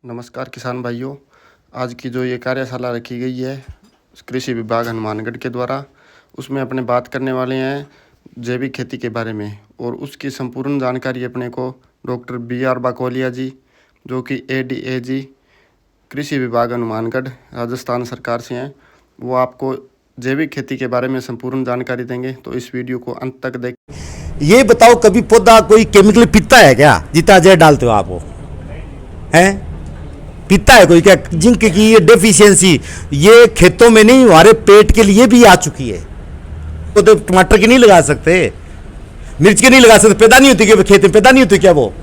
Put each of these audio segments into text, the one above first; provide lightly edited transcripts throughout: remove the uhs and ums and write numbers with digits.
नमस्कार किसान भाइयों। आज की जो ये कार्यशाला रखी गई है कृषि विभाग हनुमानगढ़ के द्वारा, उसमें अपने बात करने वाले हैं जैविक खेती के बारे में, और उसकी संपूर्ण जानकारी अपने को डॉक्टर BR बाकोलिया जी, जो कि ADAG कृषि विभाग हनुमानगढ़ राजस्थान सरकार से हैं, वो आपको जैविक खेती के बारे में संपूर्ण जानकारी देंगे। तो इस वीडियो को अंत तक देखें। ये बताओ, कभी पौधा कोई केमिकल पीता है क्या? जितना जहर डालते हो आप वो हैं, पीता है कोई क्या? जिंक की ये डेफिशिएंसी ये खेतों में नहीं, हमारे पेट के लिए भी आ चुकी है। तो टमाटर की नहीं लगा सकते, मिर्च की नहीं लगा सकते, पैदा नहीं होती क्या खेत में? पैदा नहीं होती क्या वो?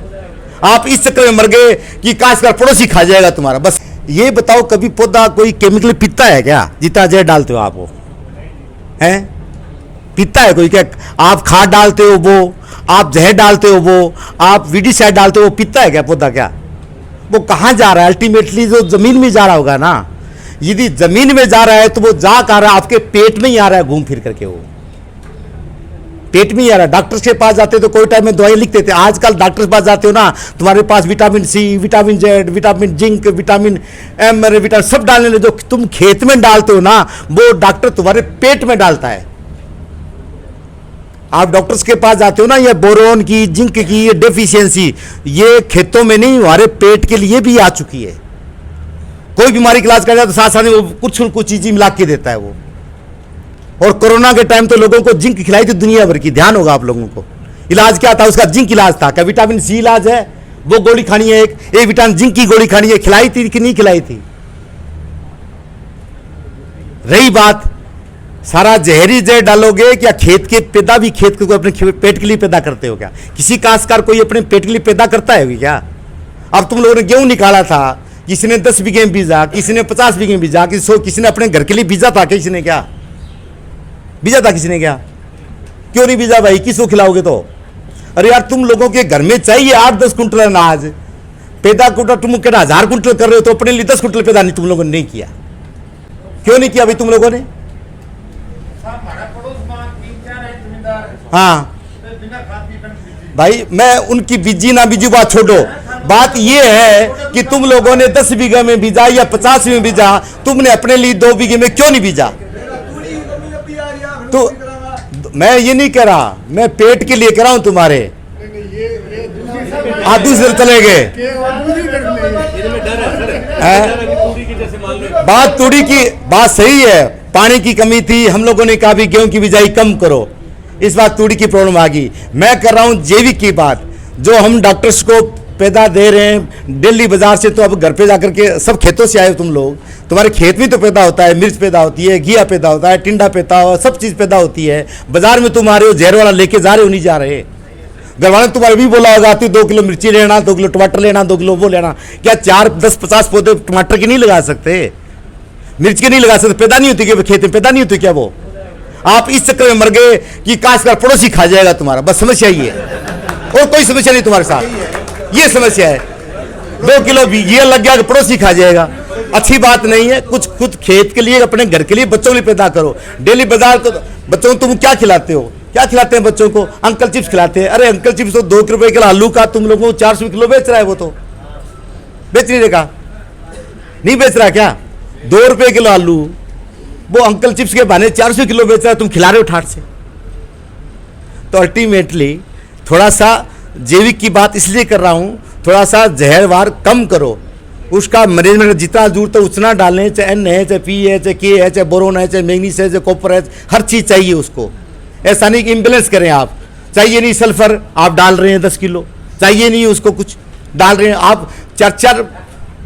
आप इस चक्कर में मर गए कि काशकार पड़ोसी खा जाएगा तुम्हारा। बस ये बताओ, कभी पौधा कोई केमिकल पीता है क्या? जितना जहर डालते हो आप वो हैं, पीता है कोई क्या? आप खाद डालते हो वो, आप जहर डालते हो वो, आप वीडीसाइड डालते हो वो, पीता है क्या पौधा? क्या वो कहाँ जा रहा है? अल्टीमेटली जो जमीन में जा रहा होगा ना। यदि जमीन में जा रहा है तो वो जा कहाँ रहा है? आपके पेट में ही आ रहा है, घूम फिर करके वो पेट में ही आ रहा है। डॉक्टर के पास जाते तो कोई टाइम में दवाई लिख देते। आजकल डॉक्टर के पास जाते हो ना, तुम्हारे पास vitamin C, vitamin Z, vitamin zinc, vitamin M, vitamin सब डालने जो तुम खेत में डालते हो ना, वो डॉक्टर तुम्हारे पेट में डालता है। आप डॉक्टर्स के पास जाते हो ना, ये बोरोन की, जिंक की ये डेफिशिएंसी ये खेतों में नहीं, हमारे पेट के लिए भी आ चुकी है। कोई बीमारी का इलाज कर जाए तो साथ साथ वो कुछ चीजें मिला के देता है वो। और कोरोना के टाइम तो लोगों को जिंक खिलाई थी दुनिया भर की। ध्यान होगा आप लोगों को। इलाज क्या था उसका? जिंक इलाज था। क्या विटामिन C इलाज है? वो गोली खानी है, एक विटामिन जिंक की गोली खानी है। खिलाई थी कि नहीं खिलाई थी? रही बात, सारा जहरी जहर डालोगे क्या? खेत के पैदा भी खेत को अपने पेट के लिए पैदा करते हो क्या? किसी काश्तकार कोई अपने पेट के लिए पैदा करता है क्या? अब तुम लोगों ने गेहूं निकाला था, किसी ने 10 बीघे में बीजा, किसी ने 50 बीघे में बीजा, किसी ने अपने घर के लिए बीजा था, किसी ने क्या बीजा था? किसी ने क्या? क्यों नहीं बीजा भाई? किसको खिलाओगे तो? अरे यार, तुम लोगों के घर में चाहिए 8-10 कुंटल अनाज पैदा कुंटल, तुम कहना 1000 कुंटल कर रहे हो, तो अपने लिए 10 कुंटल पैदा नहीं तुम लोगों ने नहीं किया। क्यों नहीं किया भाई तुम लोगों ने? हाँ भाई, मैं उनकी बीजी ना बीजी बात छोड़ो। बात ये है कि तुम लोगों ने 10 बीघे में बीजा या 50 में बीजा, तुमने अपने लिए 2 बीघे में क्यों नहीं बीजा? तो मैं ये नहीं कह रहा, मैं पेट के लिए कह रहा हूं तुम्हारे। दूसरे चले गए। बात तूड़ी की बात सही है, पानी की कमी थी, हम लोगों ने कहा भी गेहूं की बिजाई कम करो, इस बात तूड़ी की प्रॉब्लम आ गई। मैं कर रहा हूं जैविक की बात, जो हम डॉक्टर्स को पैदा दे रहे हैं दिल्ली बाजार से, तो अब घर पे जाकर के सब खेतों से आए हो तुम लोग, तुम्हारे खेत में तो पैदा होता है, मिर्च पैदा होती है, घिया पैदा होता है, टिंडा पैदा हो, सब चीज पैदा होती है। बाजार में तुम आ रहे हो जहर वाला लेके जा रहे हो, नहीं जा रहे। घर वाले तुम्हारे भी बोला होगा 2 किलो मिर्ची लेना, 2 किलो टमाटर लेना, 2 किलो वो लेना। क्या 4, 10, 50 पौधे टमाटर के नहीं लगा सकते? मिर्च के नहीं लगा सकते? पैदा नहीं होती क्या खेत में? पैदा नहीं होती क्या वो? आप इस चक्कर में मर गए कि काशकार पड़ोसी खा जाएगा तुम्हारा। बस समस्या ही है, और कोई समस्या नहीं तुम्हारे साथ। ये समस्या है, 2 किलो ये लग गया कि पड़ोसी खा जाएगा। अच्छी बात नहीं है। कुछ खेत के लिए, अपने घर के लिए, बच्चों के लिए पैदा करो। डेली बाजार तो बच्चों को तुम क्या खिलाते हो? क्या खिलाते हैं बच्चों को? अंकल चिप्स खिलाते हैं। अरे अंकल चिप्स तो 2 रुपए किलो आलू का तुम लोगों को 400 किलो बेच रहा है। वो तो बेच नहीं देगा, नहीं बेच रहा क्या? 2 रुपए किलो आलू वो अंकल चिप्स के बहाने 400 किलो बेच रहा है, तुम खिला रहे हो ठाट से। तो अल्टीमेटली थोड़ा सा जैविक की बात इसलिए कर रहा हूं, थोड़ा सा जहरवार कम करो। उसका मैनेजमेंट जितना जरूरत है उतना डालें, चाहे N है, चाहे P है, चाहे K है, चाहे बोरोन है, चाहे मैग्नीज है, चाहे कॉपर है, हर चीज चाहिए उसको। ऐसा नहीं कि इम्बेलेंस करें आप। चाहिए नहीं सल्फर, आप डाल रहे हैं 10 किलो, चाहिए नहीं उसको कुछ डाल रहे हैं आप 4-4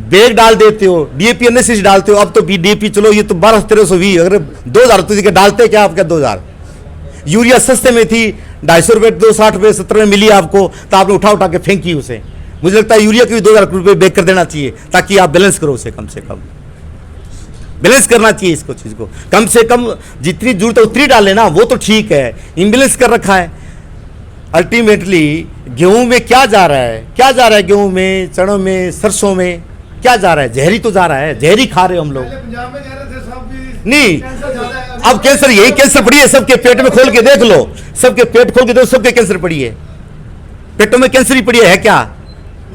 बैग डाल देते हो। DAP NSS डालते हो। अब तो DAP चलो ये तो 1200-1320, अगर 2000 तो डालते क्या आप? क्या 2000? यूरिया सस्ते में थी, 250 रुपये, 260 रुपये, 70 में मिली आपको, तो आपने उठा के फेंकी उसे। मुझे लगता है यूरिया के भी 2000 रुपये बैग कर देना चाहिए, ताकि आप बैलेंस करो उसे। कम से कम बैलेंस करना चाहिए इसको, चीज को कम से कम जितनी जरूरत है उतनी डाल लेना, वो तो ठीक है। इम्बेलेंस कर रखा है। अल्टीमेटली गेहूं में क्या जा रहा है? क्या जा रहा है गेहूं में, चनों में, सरसों में क्या जा रहा है? जहरी तो जा रहा है, जहरी खा रहे हो हम लोग। नहीं, अब कैंसर, यही कैंसर पड़ी है सबके पेट में। खोल के देख लो, सबके पेट खोल के देखो, सबके कैंसर पड़ी है, पेटों में कैंसर ही पड़ी है क्या?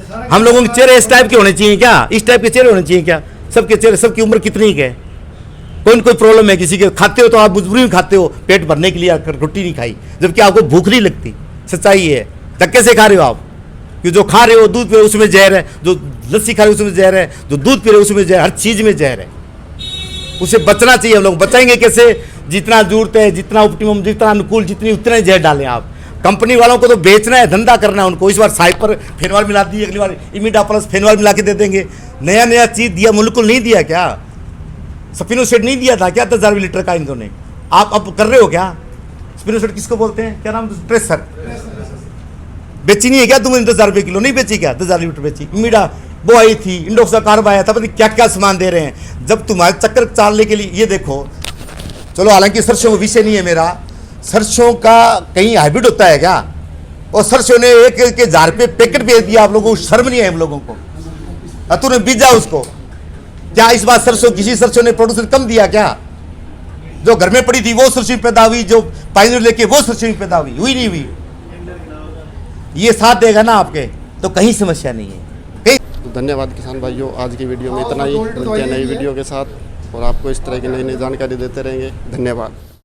हम लोगों के चेहरे इस टाइप के होने चाहिए क्या? इस टाइप के चेहरे होने चाहिए क्या? सबके चेहरे, सबकी उम्र कितनी है? कोई न कोई प्रॉब्लम है किसी के। खाते हो तो आप मजबूरी में खाते हो, पेट भरने के लिए रोटी नहीं खाई, जबकि आपको भूख नहीं लगती। सच्चाई है, धक्के से खा रहे हो आप, कि जो खा रहे हो दूध पी रहे हो उसमें जहर है, जो लस्सी खा रहे हो उसमें जहर है, जो दूध पी रहे हो उसमें जहर, हर चीज में जहर है। उसे बचना चाहिए। हम लोग बचाएंगे कैसे? जितना जरूरत है, जितना ऑप्टिमम, जितना अनुकूल, जितनी उतना जहर डालें आप। कंपनी वालों को तो बेचना है, धंधा करना है उनको। इस बार साइपर फेनवाल मिला दी, अगली बार इमिडा प्लस फेनवाल मिला के दे देंगे। नया नया चीज दिया, मुल्कुल नहीं दिया क्या? स्पिनोसेट नहीं दिया था क्या 10,000 लीटर का इन्होंने? आप अब कर रहे हो क्या? स्पिनोसेट किसको बोलते हैं, क्या नाम? ट्रेसर बेची नहीं है क्या तुमने? 10,000 रुपये किलो नहीं बेची क्या? 10,000 लीटर बेची। इमिडा वो आई थी, इंडोक्सा कार्ब आया था, पता नहीं क्या क्या सामान दे रहे हैं। जब तुम्हारे चक्कर चालने के लिए, ये देखो, चलो हालांकि सरसों का विषय नहीं है मेरा, सरसों का कहीं हाइब्रिड होता है क्या? और सरसों ने एक 1,000 रुपये पैकेट बेच दिया आप लोगों को, शर्म नहीं है हम लोगों को? तूने बीजा उसको क्या? इस बार सरसों, किसी सरसों ने प्रोडक्शन कम दिया क्या? जो घर में पड़ी थी वो सरसों पैदा हुई, जो पाइनर लेके वो सरसों पैदा हुई, हुई नहीं हुई? ये साथ देगा ना आपके, तो कहीं समस्या नहीं है। तो धन्यवाद किसान भाइयों, आज की वीडियो में इतना ही। मिलते हैं नई वीडियो के साथ और आपको इस तरह की नई नई जानकारी देते रहेंगे। धन्यवाद।